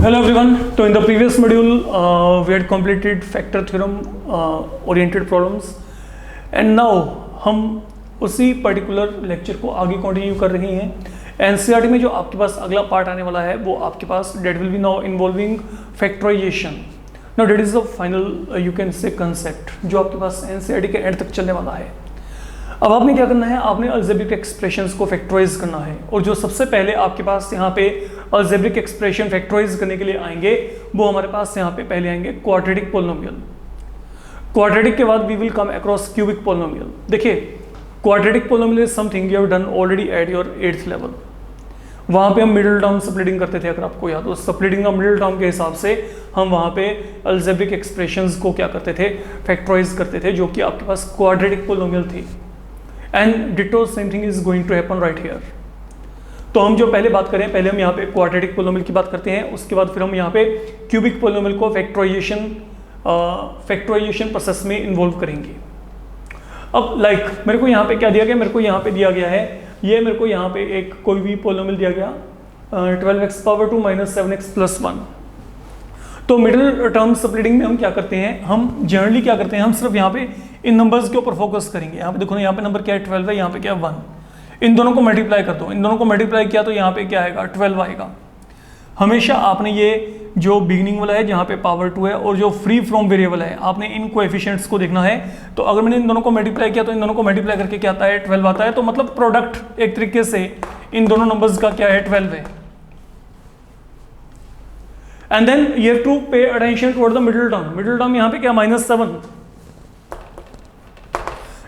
Hello everyone. So in the previous module, we had completed factor theorem oriented problems, and now हम उसी particular lecture को आगे continue कर रहे हैं। एनसीईआरटी में जो आपके पास अगला पार्ट आने वाला है वो आपके पास that will be now involving factorization. Now that is the final you can say concept जो आपके पास एनसीईआरटी के एंड तक चलने वाला है। अब आपने क्या करना है, आपने अलजेब्रिक एक्सप्रेशंस को फैक्टराइज करना है, और जो सबसे पहले आपके पास यहाँ पे अलजेब्रिक एक्सप्रेशन फैक्टराइज करने के लिए आएंगे वो हमारे पास यहाँ पे पहले आएंगे क्वाड्रेटिक पोलिनोमियल। क्वाड्रेटिक के बाद we will come across cubic polynomial. देखिए quadratic polynomial is something you have done already at your 8th level. वहाँ पे हम मिडिल टर्म स्प्लिटिंग करते थे, अगर आपको याद हो। स्प्लिटिंग ऑफ मिडिल टर्म के हिसाब से हम वहाँ पे अलजेब्रिक एक्सप्रेशंस को क्या करते थे, फैक्टराइज करते थे, जो कि आपके पास क्वाड्रेटिक पोलिनोमियल थी। And ditto same thing is going to happen right here. तो हम जो पहले बात करें, पहले हम यहाँ पे क्वाड्रेटिक पोलिनोमियल की बात करते हैं, उसके बाद फिर हम यहाँ पे क्यूबिक पोलिनोमियल को फैक्टराइजेशन प्रोसेस में इन्वॉल्व करेंगे। अब मेरे को यहाँ पे क्या दिया गया, मेरे को यहाँ पे दिया गया है, ये मेरे को यहाँ पे एक कोई भी पोलिनोमियल दिया गया 12x⁻² - 7x+1। तो मिडिल टर्म स्प्लिटिंग में हम क्या करते हैं, हम जनरली क्या करते हैं, हम सिर्फ यहाँ पे इन नंबर्स के ऊपर फोकस करेंगे। यहाँ पे देखो ना, यहाँ पे नंबर क्या है 12 है, यहाँ पे क्या है 1। इन दोनों को मल्टीप्लाई कर दो, इन दोनों को मल्टीप्लाई किया तो यहाँ पे क्या आएगा 12 आएगा। हमेशा आपने ये जो बिगिनिंग वाला है जहाँ पे पावर 2 है और जो फ्री फ्रॉम वेरिएबल है, आपने इन कोएफिशिएंट्स को देखना है। तो अगर मैंने इन दोनों को मल्टीप्लाई किया तो इन दोनों को मल्टीप्लाई करके क्या आता है 12 आता है। तो मतलब प्रोडक्ट एक तरीके से इन दोनों नंबर्स का क्या है 12 है। And then you have to pay attention toward the middle term. Middle term यहाँ पे क्या -7,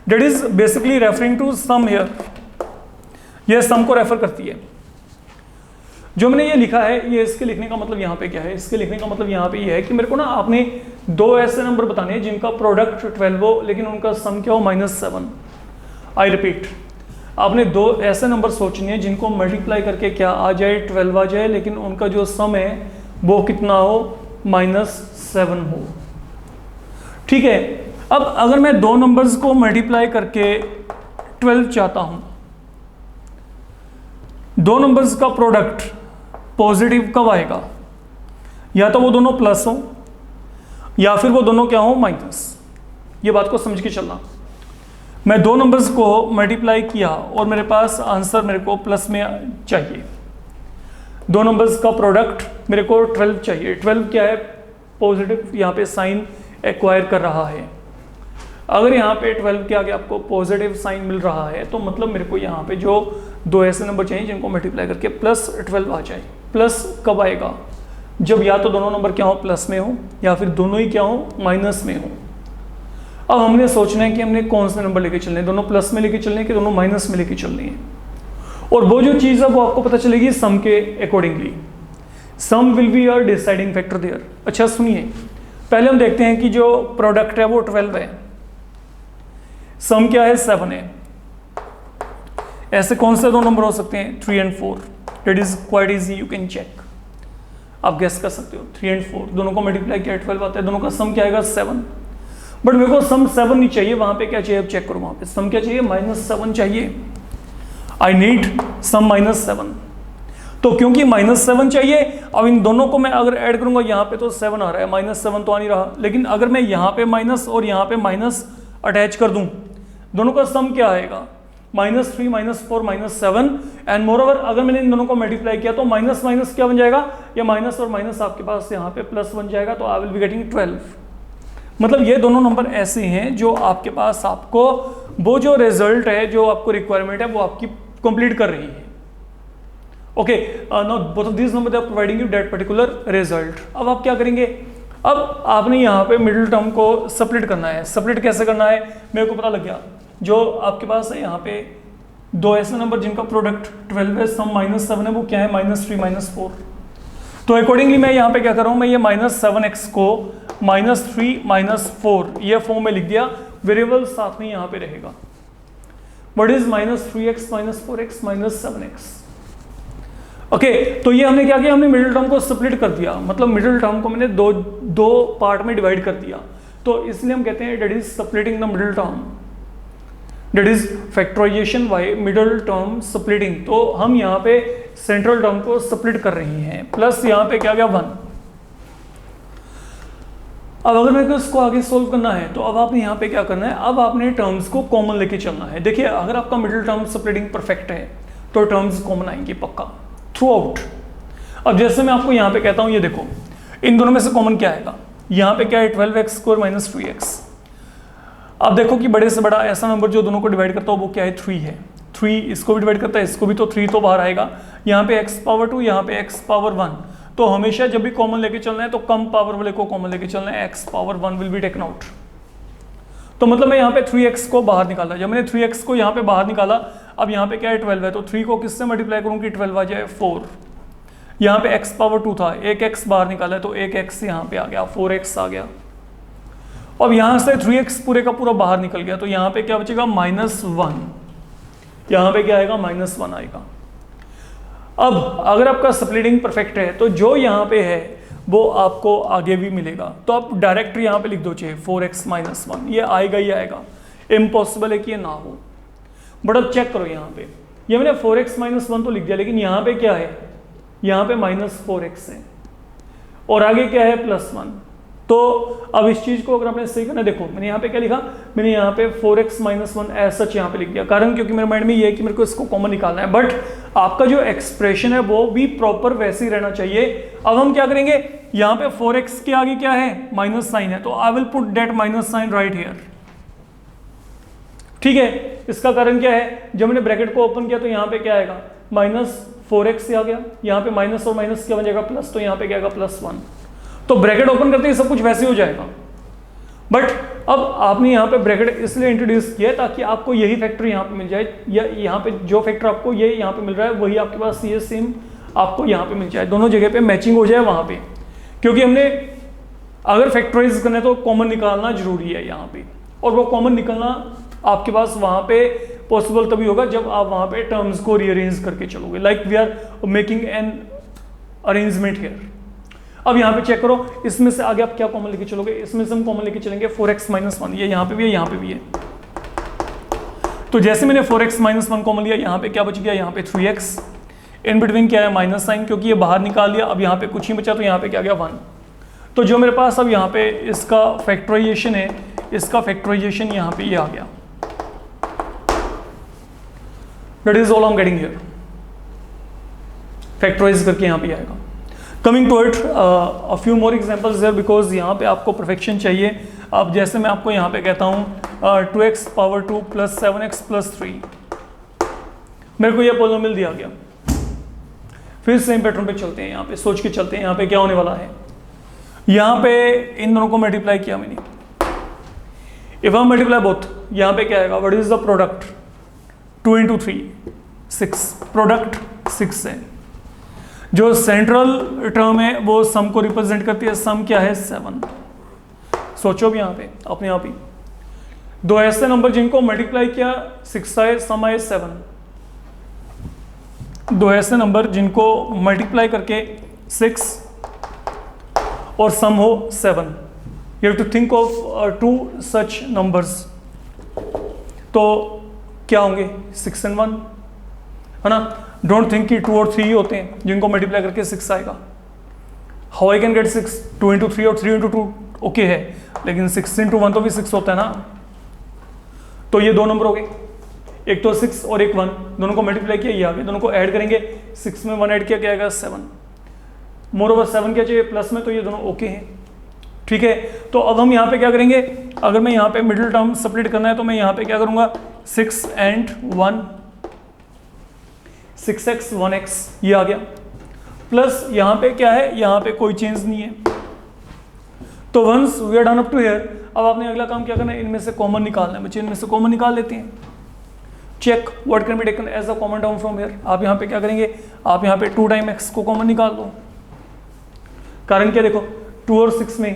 that is basically referring to sum here. यह सम को रेफर करती है। जो मैंने ये लिखा है, ये इसके लिखने का मतलब यहाँ पे क्या है, इसके लिखने का मतलब यहाँ पे ये है कि मेरे को ना आपने दो ऐसे नंबर बताने हैं जिनका प्रोडक्ट 12 हो लेकिन उनका सम क्या हो -7। आई रिपीट, आपने दो ऐसे नंबर सोचने हैं जिनको मल्टीप्लाई करके क्या आ जाए 12 आ जाए, लेकिन उनका जो सम है वो कितना हो -7 हो। ठीक है। अब अगर मैं दो नंबर्स को मल्टीप्लाई करके 12 चाहता हूं, दो नंबर्स का प्रोडक्ट पॉजिटिव कब आएगा, या तो वो दोनों प्लस हो या फिर वो दोनों क्या हो माइनस। ये बात को समझ के चलना। मैं दो नंबर्स को मल्टीप्लाई किया और मेरे पास आंसर मेरे को प्लस में चाहिए। दो नंबर्स का प्रोडक्ट मेरे को 12 चाहिए। 12 क्या है, पॉजिटिव, यहाँ पे साइन एक्वायर कर रहा है। अगर यहाँ पे 12 के आगे आपको पॉजिटिव साइन मिल रहा है तो मतलब मेरे को यहाँ पे जो दो ऐसे नंबर चाहिए जिनको मल्टीप्लाई करके +12 आ जाए। प्लस कब आएगा, जब या तो दोनों नंबर क्या हो प्लस में हो या फिर दोनों ही क्या हो माइनस में हो। अब हमने सोचना है कि हमने कौन से नंबर लेके चलने हैं, दोनों प्लस में लेके चलने हैं कि दोनों माइनस में लेके चलने हैं। और वो जो चीज़ है वो आपको पता चलेगी सम के accordingly. Sum will be a deciding factor there. अच्छा सुनिए, पहले हम देखते हैं कि जो प्रोडक्ट है वो 12 है, सम क्या है 7 है। ऐसे कौन से दो नंबर हो सकते हैं 3 और 4। That is quite easy, you can check. आप गेस कर सकते हो 3 और 4 दोनों को मल्टीप्लाई किया 12 आता है, दोनों का सम क्या आएगा 7। बट मेरे को सम 7 नहीं चाहिए, वहां पे क्या चाहिए अब चेक करो, वहां पे सम क्या चाहिए -7 चाहिए। I need sum -7। तो क्योंकि -7 चाहिए, अब इन दोनों को मैं अगर ऐड करूंगा यहाँ पे तो 7 आ रहा है, -7 तो आ नहीं रहा। लेकिन अगर मैं यहाँ पे माइनस और यहाँ पे माइनस अटैच कर दूं, दोनों का सम क्या आएगा -3 -4 -7। एंड मोर ओवर अगर मैंने इन दोनों को मल्टीप्लाई किया तो माइनस माइनस क्या बन जाएगा, या माइनस और माइनस आपके पास यहाँ पे प्लस बन जाएगा। तो आई विल बी गेटिंग 12। मतलब ये दोनों नंबर ऐसे हैं जो आपके पास आपको वो जो रिजल्ट है, जो आपको रिक्वायरमेंट है वो आपकी कंप्लीट कर रही है। Okay, now both of this number they are providing you that particular result. अब आप क्या करेंगे, अब आपने यहाँ पे मिडिल टर्म को स्प्लिट करना है। स्प्लिट कैसे करना है मेरे को पता लग गया। जो आपके पास है यहाँ पे दो ऐसे नंबर जिनका प्रोडक्ट 12 है, सम -7 है, वो क्या है -3 -4। तो अकॉर्डिंगली मैं यहाँ पे क्या कर रहा हूँ, मैं ये -7x को -3 -4 ये फॉर्म में लिख दिया। वेरिएबल साथ में यहाँ पे रहेगा। What is -3x -4x -7x। Okay, तो ये हमने क्या किया, हमने मिडिल टर्म को स्प्लिट कर दिया। मतलब मिडिल टर्म को मैंने दो पार्ट में डिवाइड कर दिया। तो इसलिए हम कहते हैं that is splitting the middle term, that is factorisation by middle term splitting. तो हम यहाँ पे सेंट्रल टर्म को स्प्लिट कर रहे हैं। प्लस यहाँ पे क्या गया 1। अब अगर मेरे को इसको आगे सोल्व करना है तो अब आपने यहाँ पे क्या करना है, अब आपने टर्म्स को कॉमन लेके चलना है। देखिए अगर आपका मिडिल टर्म स्प्लिटिंग परफेक्ट है तो टर्म्स कॉमन आएंगी पक्का थ्रू आउट। अब जैसे मैं आपको यहाँ पे कहता हूँ, ये देखो इन दोनों में से कॉमन क्या आएगा, यहाँ पे क्या है 12x² माइनस 2x। अब देखो कि बड़े से बड़ा ऐसा नंबर जो दोनों को डिवाइड करता हो वो क्या है, 3 है। 3 इसको भी डिवाइड करता है, इसको भी, तो 3 तो बाहर आएगा। यहाँ पे x⁻2, यहाँ पे x⁻1, तो हमेशा जब भी कॉमन लेके चलना है तो कम पावर वाले को कॉमन लेके चलना है, x⁻1 will be taken out. तो मतलब मैं यहाँ पे 3x को बाहर निकाला, जब मैंने 3x को यहाँ पे बाहर निकाला, अब यहाँ पे क्या है 12 है, तो 3 को किससे मल्टीप्लाई करूँ कि 12 आ जाए 4। यहाँ पे x⁻2 था, एक x बाहर निकाला है तो एक x यहाँ पे आ गया, 4x आ गया। अब यहाँ से 3x पूरे का पूरा बाहर निकल गया, तो यहाँ पे क्या बचेगा -1, यहाँ पे क्या आएगा -1 आएगा। अब अगर आपका स्प्लिटिंग परफेक्ट है तो जो यहाँ पे है वो आपको आगे भी मिलेगा, तो आप डायरेक्ट यहाँ पे लिख दो चाहे 4x - 1, ये आएगा ही आएगा, इम्पॉसिबल है कि ये ना हो। बट अब चेक करो यहाँ पे, ये मैंने 4x - 1 तो लिख दिया, लेकिन यहाँ पे क्या है, यहाँ पे -4x है और आगे क्या है +1। तो अब इस चीज को अगर आपने सही करना, देखो मैंने यहाँ पे क्या लिखा, मैंने यहाँ पे 4x - 1 एज सच यहाँ पे लिख दिया, कारण क्योंकि मेरे माइंड में ये है कि मेरे को इसको कॉमन निकालना है, बट आपका जो एक्सप्रेशन है वो भी प्रॉपर वैसे ही रहना चाहिए। अब हम क्या करेंगे, यहाँ पे 4x के आगे क्या है, माइनस साइन है, तो I will put that minus sign right here. ठीक है, इसका कारण क्या है, जब मैंने ब्रैकेट को ओपन किया तो यहाँ पे क्या आएगा, -4x आ गया, यहाँ पे माइनस और माइनस क्या बन जाएगा प्लस, तो यहाँ पे क्या आएगा +1। तो ब्रैकेट ओपन करते ही सब कुछ वैसे हो जाएगा। बट अब आपने यहाँ पे ब्रैकेट इसलिए इंट्रोड्यूस किया है ताकि आपको यही फैक्टर यहाँ पे मिल जाए, या यहाँ पे जो फैक्टर आपको ये यहाँ पे मिल रहा है वही आपके पास ये सेम आपको यहाँ पे मिल जाए, दोनों जगह पे मैचिंग हो जाए वहाँ पे। क्योंकि हमने अगर फैक्टराइज करने तो कॉमन निकालना जरूरी है यहाँ पे, और वो कॉमन निकलना आपके पास वहाँ पे पॉसिबल तभी होगा जब आप वहाँ पे टर्म्स को रीअरेंज करके चलोगे, like we are making an arrangement here. अब यहाँ पे चेक करो, इसमें से आगे आप क्या कॉमन लेके चलोगे, इसमें से हम कॉमन लेके चलेंगे 4x - 1, ये यहाँ पे भी है, यहाँ पे भी है। तो जैसे मैंने 4x - 1 कॉमन लिया, यहाँ पे क्या बच गया, यहाँ पे 3x, इन बिटवीन क्या है माइनस साइन, क्योंकि ये बाहर निकाल लिया, अब यहाँ पे कुछ ही बचा, तो यहाँ पे क्या गया 1। तो जो मेरे पास अब यहाँ पे इसका फैक्टराइजेशन है, इसका फैक्टराइजेशन यहाँ पे ये आ गया, that is all I am getting here. Factorise करके यहाँ पे आएगा। Coming to it a few more examples है, बिकॉज यहाँ पे आपको परफेक्शन चाहिए। अब जैसे मैं आपको यहाँ पे कहता हूँ 2x⁻2 + 7x + 3, मेरे को ये पॉलिनोमियल दिया गया। फिर सेम पैटर्न पे चलते हैं, यहाँ पे सोच के चलते हैं यहाँ पे क्या होने वाला है। यहाँ पे इन दोनों को मल्टीप्लाई किया मैंने, इफ आई मल्टीप्लाई बोथ, यहाँ पे क्या आएगा, what is the product, 2 × 3 6, product 6 है। जो सेंट्रल टर्म है वो सम को रिप्रेजेंट करती है, सम क्या है 7। सोचो भी यहाँ पे अपने आप ही, दो ऐसे नंबर जिनको मल्टीप्लाई किया 6 आए, सम आए 7। दो ऐसे नंबर जिनको मल्टीप्लाई करके 6 और सम हो 7, you have to think of 2 such numbers, तो क्या होंगे 6 और 1, है ना। डोंट थिंक कि 2 और 3 होते हैं जिनको मल्टीप्लाई करके 6 आएगा। हाउ आई कैन गेट 6, 2 × 3 और 3 × 2 ओके है, लेकिन 6 × 1 तो भी 6 होता है ना। तो ये दो नंबर हो गए, एक तो 6 और एक 1, दोनों को मल्टीप्लाई किया, ये आ गए, दोनों को ऐड करेंगे, 6 में 1 ऐड किया क्या आएगा 7। मोर ओवर 7 क्या चाहिए प्लस में, तो ये दोनों ओके हैं। ठीक है, तो अब हम यहाँ पे क्या करेंगे, अगर मैं यहाँ पे मिडिल टर्म स्प्लिट करना है तो मैं यहाँ पे क्या करूँगा, 6 और 1, 6x 1x ये आ गया, प्लस यहाँ पे क्या है, यहाँ पे कोई चेंज नहीं है। तो once we are done up to here, अब आपने अगला काम क्या करना है, इनमें से कॉमन निकालना है। बच्चे इनमें से कॉमन निकाल लेते हैं। Check what can be taken as a common term from here. आप यहाँ पे क्या करेंगे, आप यहाँ पे 2 टाइम x को कॉमन निकाल दो। कारण क्या, देखो 2 और 6 में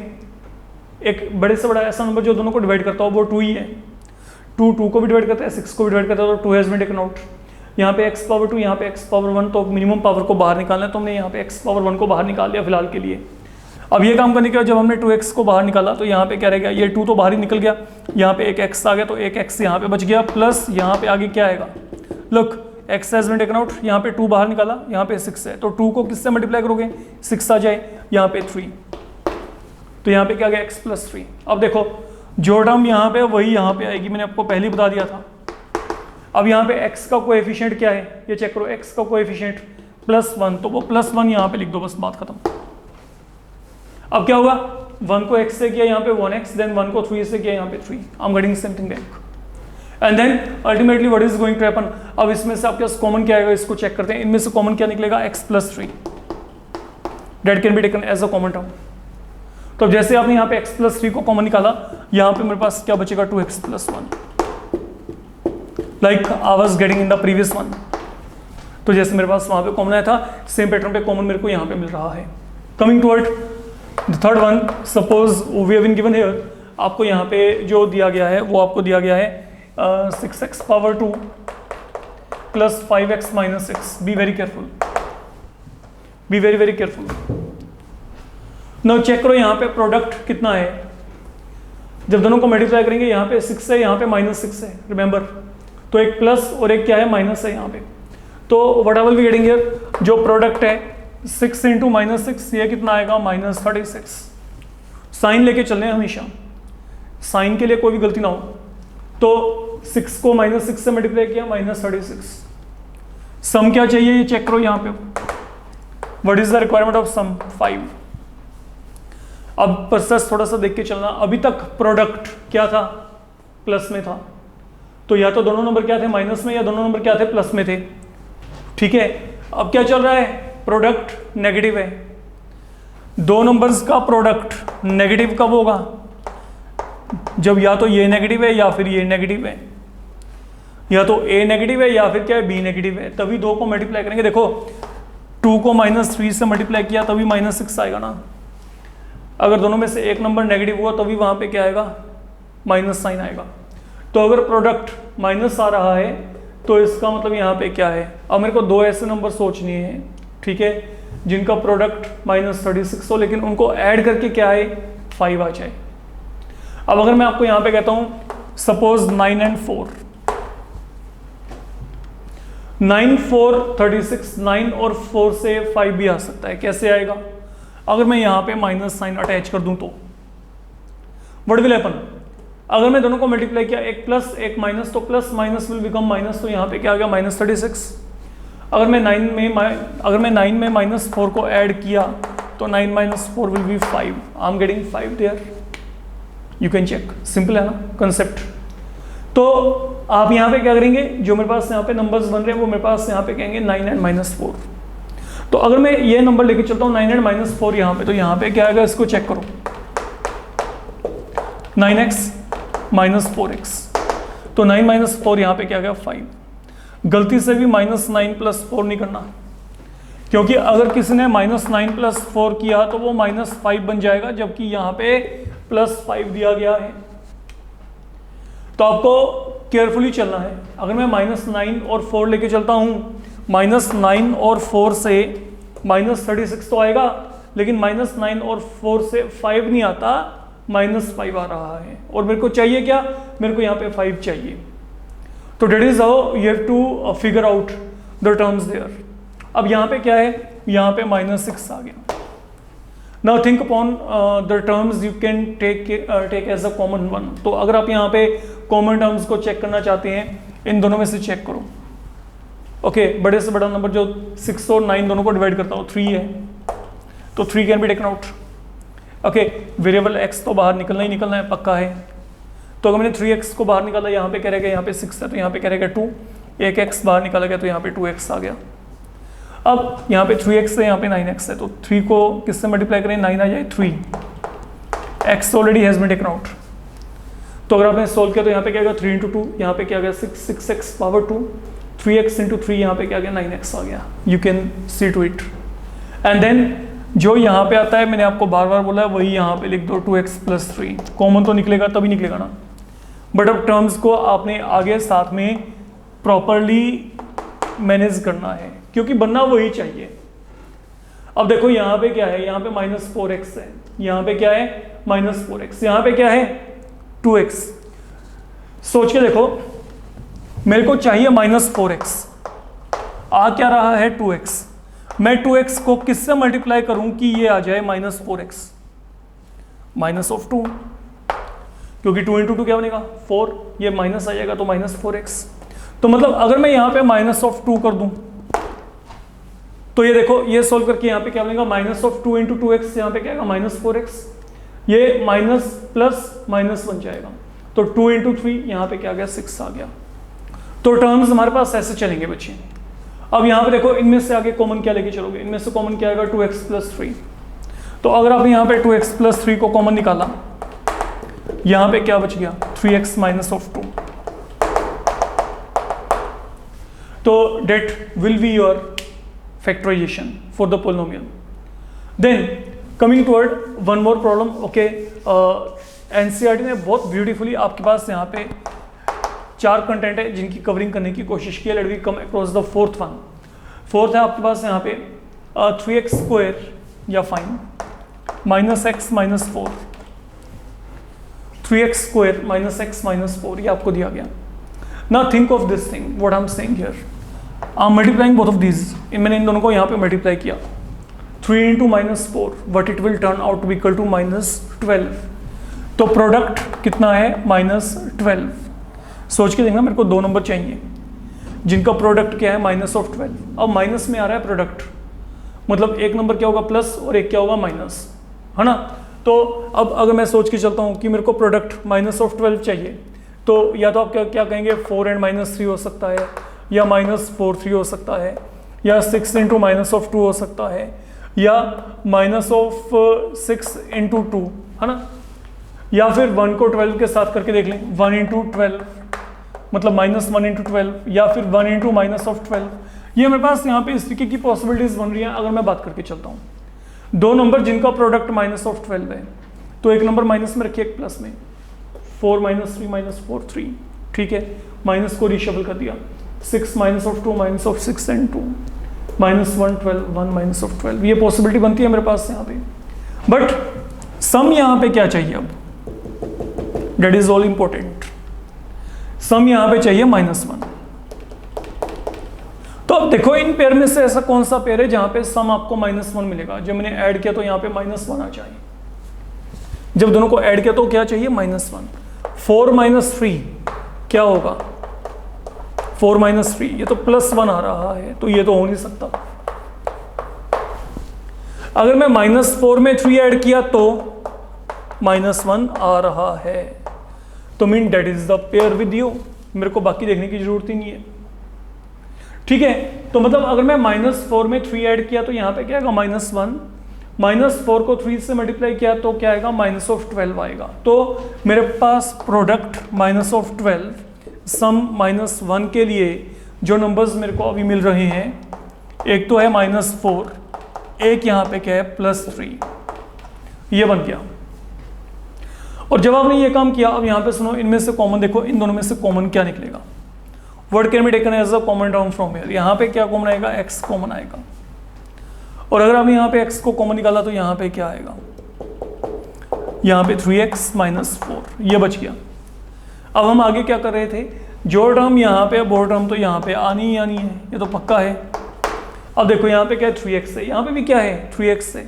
एक बड़े से बड़ा ऐसा नंबर जो दोनों को डिवाइड करता हो वो 2 ही है। 2 को भी डिवाइड करता है, 6 को भी डिवाइड करता है, तो 2 हैज बीन टेकन आउट। यहाँ पे x⁻2, यहाँ पे x⁻1, तो मिनिमम पावर को बाहर निकालना है, तो हमने यहाँ पे x⁻1 को बाहर निकाल लिया फिलहाल के लिए। अब ये काम करने के बाद जब हमने 2x को बाहर निकाला तो यहाँ पे क्या रहेगा, ये 2 तो बाहर ही निकल गया, यहाँ पे एक x आ गया, तो एक x यहाँ पे बच गया, प्लस यहाँ पे आगे क्या आएगा, look x has been taken out, यहाँ पे 2 बाहर निकाला, यहाँ पे 6 है, तो 2 को किससे मल्टीप्लाई करोगे, 6 आ जाए, यहाँ पे 3, तो यहाँ पे क्या गया x+3। अब देखो जो टर्म यहाँ पे वही यहाँ पे आएगी, मैंने आपको पहले ही बता दिया था। अब यहाँ पे x का कोएफिशिएंट क्या है ये चेक करो, x का कोएफिशिएंट +1, तो वो +1 यहाँ पे लिख दो, बस बात खत्म। अब क्या होगा, 1 को x से किया यहाँ पे 1x, देन 1 को 3 से किया यहाँ पे 3, I am getting something back and then ultimately what is going to happen. अब इसमें से आपके पास कॉमन क्या आएगा, इसको चेक करते हैं। इनमें से कॉमन क्या निकलेगा, x+3, that can be taken as a common term. तो जैसे आपने यहाँ पे x+3 को कॉमन निकाला, यहाँ पे मेरे पास क्या बचेगा, 2x+1, like I was getting in the previous one. तो जैसे मेरे पास वहां पे कॉमन आया था, सेम पैटर्न पे कॉमन मेरे को यहाँ पे मिल रहा है। Coming toward the third one, suppose we have been given here, आपको यहाँ पे जो दिया गया है वो आपको दिया गया है 6x⁻² + 5x - 6। Be very careful, be very very careful. Now check करो यहाँ पे प्रोडक्ट कितना है, जब दोनों को मल्टीप्लाई करेंगे यहाँ पे 6 है, यहाँ पे -6 है, रिमेंबर। तो एक प्लस और एक क्या है, माइनस है यहाँ पे। तो whatever we getting here, जो प्रोडक्ट है 6 × -6, ये कितना आएगा, -36। साइन लेके चलने हैं हमेशा, साइन के लिए कोई भी गलती ना हो। तो 6 को -6 से मल्टीप्लाई किया, -36। सम क्या चाहिए ये चेक करो यहाँ पे, what is the requirement of sum, 5। अब प्रोसेस थोड़ा सा देख के चलना, अभी तक प्रोडक्ट क्या था, प्लस में था, तो या तो दोनों नंबर क्या थे, माइनस में, या दोनों नंबर क्या थे, प्लस में थे। ठीक है, अब क्या चल रहा है, प्रोडक्ट नेगेटिव है। दो नंबर्स का प्रोडक्ट नेगेटिव कब होगा, जब या तो ये नेगेटिव है या फिर ये नेगेटिव है, या तो ए नेगेटिव है या फिर क्या है, बी नेगेटिव है, तभी दो को मल्टीप्लाई करेंगे। देखो 2 को -3 से मल्टीप्लाई किया तभी -6 आएगा ना। अगर दोनों में से एक नंबर नेगेटिव हुआ तभी वहां पे क्या आएगा, माइनस साइन आएगा। तो अगर प्रोडक्ट माइनस आ रहा है तो इसका मतलब यहाँ पे क्या है। अब मेरे को दो ऐसे नंबर सोचने हैं, ठीक है, जिनका प्रोडक्ट -36 हो, लेकिन उनको ऐड करके क्या है, 5 आ जाए। अब अगर मैं आपको यहाँ पे कहता हूँ सपोज 9 और 4, 9 4 36, 9 और 4 से 5 भी आ सकता है। कैसे आएगा, अगर मैं यहाँ पे माइनस साइन अटैच कर दूं तो व्हाट विल हैपन, अगर मैं दोनों को मल्टीप्लाई किया, एक प्लस एक माइनस, तो plus minus will become minus, तो यहाँ पे क्या आ गया, -36। अगर मैं 9 में -4 को ऐड किया तो 9 - 4 will be 5, I am getting 5 there, you can check, simple है ना कंसेप्ट। तो आप यहाँ पे क्या करेंगे, जो मेरे पास यहाँ पे नंबर्स बन रहे हैं वो मेरे पास यहाँ पे कहेंगे 9 और -4। तो अगर मैं ये नंबर लेके चलता हूँ 9 और -4 यहाँ पे, तो यहाँ पे क्या आएगा, इसको चेक करो, 9x - 4x, तो 9 - 4 यहाँ पे क्या गया, 5। गलती से भी -9 + 4 नहीं करना, क्योंकि अगर किसी ने -9 + 4 किया तो वो -5 बन जाएगा, जबकि यहाँ पे +5 दिया गया है। तो आपको केयरफुली चलना है। अगर मैं -9 और 4 लेके चलता हूँ, -9 और 4 से -36 तो आएगा, लेकिन -9 और 4 से 5 नहीं आता, -5 आ रहा है, और मेरे को चाहिए क्या, मेरे को यहाँ पे 5 चाहिए। तो that is how you have to figure out the terms there. अब यहाँ पे क्या है, यहाँ पे -6 आ गया। Now think upon the terms you can take as a common one. तो अगर आप यहाँ पे कॉमन टर्म्स को चेक करना चाहते हैं, इन दोनों में से चेक करो। ओके, बड़े से बड़ा नंबर जो 6 और 9 दोनों को डिवाइड करता हो 3 है, तो 3 can be taken out. Okay, variable x तो बाहर निकलना ही निकलना है, पक्का है। तो अगर मैंने 3x को बाहर निकाला, यहाँ पे कह रहेगा यहाँ पे 6 है, तो यहाँ पे कह रहेगा 2, एक x बाहर निकाला गया तो यहाँ पे 2x आ गया। अब यहाँ पे 3x है, यहाँ पे 9x है, तो 3 को किससे मल्टीप्लाई करें, 9 आ जाए 3, x already has been taken out. तो अगर आपने सोल्व किया तो यहाँ पे क्या गया 3 × 2, यहाँ पे क्या गया 6x⁻², 3x × 3, यहाँ पे क्या गया 9x आ गया। You can see to it. And then जो यहाँ पे आता है, मैंने आपको बार बार बोला है, वही यहाँ पे लिख दो, 2x + 3। कॉमन तो निकलेगा तभी निकलेगा ना, बट अब टर्म्स को आपने आगे साथ में प्रॉपरली मैनेज करना है, क्योंकि बनना वही चाहिए। अब देखो यहाँ पे क्या है, यहाँ पे -4x है, यहाँ पे क्या है -4x, यहाँ पे क्या है 2x। सोच के देखो, मेरे को चाहिए -4x, आ क्या रहा है 2x। मैं 2x को किससे मल्टीप्लाई करूं कि ये आ जाए -4x, माइनस ऑफ 2, क्योंकि 2 इंटू 2 क्या बनेगा 4, ये माइनस आ जाएगा तो -4x। तो मतलब अगर मैं यहाँ पे माइनस ऑफ 2 कर दूं तो ये देखो, ये सोल्व करके यहाँ पे क्या बनेगा माइनस ऑफ 2 इंटू 2x, यहाँ पे क्या आएगा -4x, ये माइनस प्लस माइनस बन जाएगा, तो 2 इंटू 3 यहाँ पे क्या आ गया 6 आ गया। तो टर्म्स हमारे पास ऐसे चलेंगे बच्चे। अब यहाँ पे देखो, इनमें से आगे कॉमन क्या लेके चलोगे, इनमें से कॉमन क्या आएगा 2x प्लस 3। तो अगर आपने यहाँ पे 2x प्लस 3 को कॉमन निकाला, यहाँ पे क्या बच गया 3x माइनस ऑफ 2। तो that will be your factorization for the polynomial. Then coming toward one more problem, okay, NCERT ने बहुत ब्यूटीफुली आपके पास यहाँ पे 4 कंटेंट है जिनकी कवरिंग करने की कोशिश की है। Let we come across the fourth one. Fourth है आपके पास यहाँ पे 3x स्क्वायर या fine -x - 4, 3x square -x - 4, ये आपको दिया गया। Now think of this thing, what I'm saying here. Multiplying both of these, मैंने इन दोनों को यहाँ पे मल्टीप्लाई किया, 3 into -4 what it will turn out to equal to -12। तो प्रोडक्ट कितना है -12। सोच के देखना, मेरे को 2 नंबर चाहिए जिनका प्रोडक्ट क्या है -12। अब माइनस में आ रहा है प्रोडक्ट, मतलब एक नंबर क्या होगा प्लस और एक क्या होगा माइनस, है ना। तो अब अगर मैं सोच के चलता हूँ कि मेरे को प्रोडक्ट -12 चाहिए, तो या तो आप क्या कहेंगे 4 एंड -3 हो सकता है, या -4 हो सकता है, या 6 इंटू -2 हो सकता है, या -6 इंटू 2, है ना। या फिर 1 को 12 के साथ करके देख लें, 1 इंटू 12 मतलब -1 इंटू 12, या फिर 1 इंटू -12। ये मेरे पास यहाँ पे इस तरीके की पॉसिबिलिटीज बन रही हैं। अगर मैं बात करके चलता हूँ 2 नंबर जिनका प्रोडक्ट -12 है, तो एक नंबर माइनस में रखिए, एक प्लस में, 4 - 3 - 4 3, ठीक है, माइनस को रिशफल कर दिया, 6 -2 -6 एंड 2 -1 12 1 -12, ये पॉसिबिलिटी बनती है मेरे पास यहाँ पे। बट सम यहाँ पे क्या चाहिए, अब डेट इज ऑल इंपॉर्टेंट, सम यहाँ पे चाहिए -1। तो अब देखो इन पेयर में से ऐसा कौन सा पेयर है जहां पे सम आपको -1 मिलेगा। जब मैंने ऐड किया तो यहाँ पे -1 आ चाहिए, जब दोनों को ऐड किया तो क्या चाहिए -1। 4 - 3 क्या होगा 4 - 3, ये तो +1 आ रहा है, तो ये तो हो नहीं सकता। अगर मैं -4 में 3 ऐड किया तो -1 आ रहा है, तो mean that is the pair with you, मेरे को बाकी देखने की जरूरत ही नहीं है, ठीक है। तो मतलब अगर मैं -4 में 3 ऐड किया तो यहाँ पे क्या आएगा -1, -4 को 3 से मल्टीप्लाई किया तो क्या आएगा -12 आएगा। तो मेरे पास प्रोडक्ट -12, सम -1 के लिए जो नंबर्स मेरे को अभी मिल रहे हैं, एक तो है -4, एक यहाँ पे क्या है +3, ये बन गया। और जब आपने ये काम किया, अब यहाँ पे सुनो, इनमें से कॉमन देखो, इन दोनों में से कॉमन क्या निकलेगा, what can be taken as a common term from here. यहाँ पे क्या कॉमन आएगा, x कॉमन आएगा, और अगर आपने यहाँ पे x को कॉमन निकाला तो यहाँ पे क्या आएगा, यहाँ पे 3x - 4, ये बच गया। अब हम आगे क्या कर रहे थे, जो टर्म यहाँ पे, वो टर्म तो यहाँ पे आनी ही आनी है, ये तो पक्का है। अब देखो यहाँ पे क्या है 3x है, यहाँ पे भी क्या है 3x है,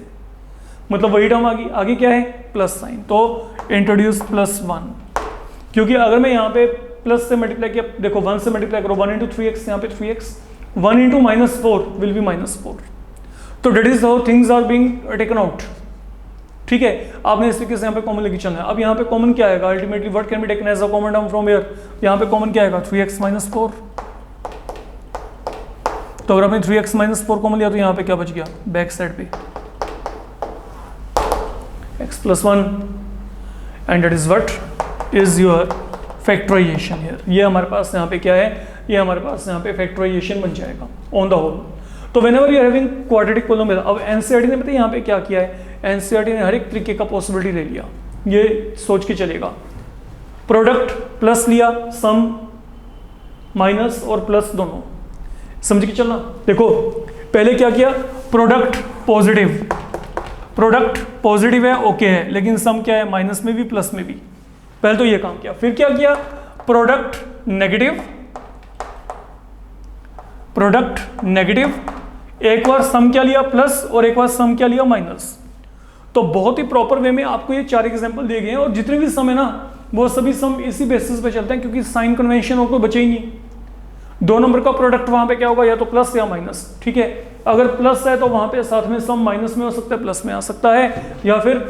मतलब वही टर्म आगे क्या है प्लस साइन, तो इंट्रोड्यूस +1, क्योंकि अगर मैं यहाँ पे प्लस से मल्टीप्लाई किया, देखो 1 से मल्टीप्लाई करो, 1 × 3x, यहाँ पे 3x, 1 × -4 विल बी -4। तो that is how things are being taken out, ठीक है। आपने इस तरीके से यहाँ पे कॉमन लेके चलना है। अब यहाँ पे कॉमन क्या आएगा, ultimately what can be taken as a common term from here, यहाँ पे कॉमन क्या आएगा 3x - 4। तो अगर आपने 3x - 4 कॉमन लिया तो यहाँ पे क्या बच गया, बैक साइड पे x + 1, and that is what is your factorization here. ये हमारे पास यहाँ पे क्या है, ये हमारे पास यहाँ पे फैक्टराइजेशन बन जाएगा ऑन द होल। तो whenever you are having quadratic polynomial, अब एनसीईआरटी ने पता है यहाँ पे क्या किया है, एनसीईआरटी ने हर एक तरीके का पॉसिबिलिटी ले लिया, ये सोच के चलेगा। प्रोडक्ट प्लस लिया, सम माइनस और प्लस दोनों, समझ के चलना। देखो पहले क्या किया, प्रोडक्ट पॉजिटिव है, ओके है, लेकिन सम क्या है माइनस में भी प्लस में भी, पहले तो ये काम किया। फिर क्या किया, प्रोडक्ट नेगेटिव, एक बार सम क्या लिया प्लस और एक बार सम क्या लिया माइनस। तो बहुत ही प्रॉपर वे में आपको ये 4 एग्जाम्पल दिए गए हैं, और जितने भी सम है ना वो सभी सम इसी बेसिस पे चलते हैं, क्योंकि साइन कन्वेंशन और कोई बचे ही नहीं। 2 नंबर का प्रोडक्ट वहां पे क्या होगा, या तो प्लस या माइनस, ठीक है। अगर प्लस है तो वहां पे साथ में सम माइनस में हो सकता है, प्लस में आ सकता है, या फिर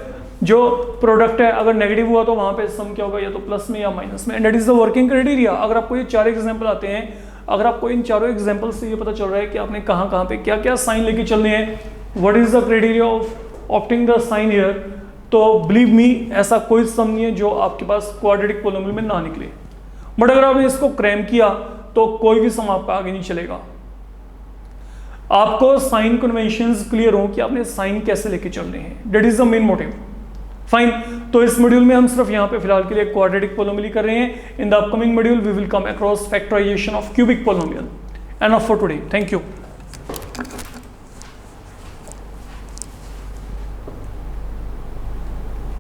जो प्रोडक्ट है अगर नेगेटिव हुआ तो वहां पे सम क्या होगा, या तो प्लस में या माइनस में। And that is the working criteria. अगर आपको ये 4 एग्जाम्पल आते हैं, अगर आपको इन चारों एग्जाम्पल से ये पता चल रहा है कि आपने कहाँ पे क्या क्या साइन लेके चलने हैं, what is the criteria of opting the sign here, तो बिलीव मी ऐसा कोई सम नहीं है जो आपके पास क्वाड्रेटिक पॉलिनोमियल में ना निकले। बट अगर आपने इसको क्रैम किया तो कोई भी सम आपका आगे नहीं चलेगा। आपको साइन कन्वेंशंस क्लियर हो कि आपने साइन कैसे लेके चलने हैं, that is the main motive. Fine, तो इस मॉड्यूल में हम सिर्फ यहाँ पे फिलहाल के लिए क्वाड्रेटिक पॉलिनोमियल कर रहे हैं। In the upcoming module we will come across factorization of cubic polynomial. Enough for today, thank you.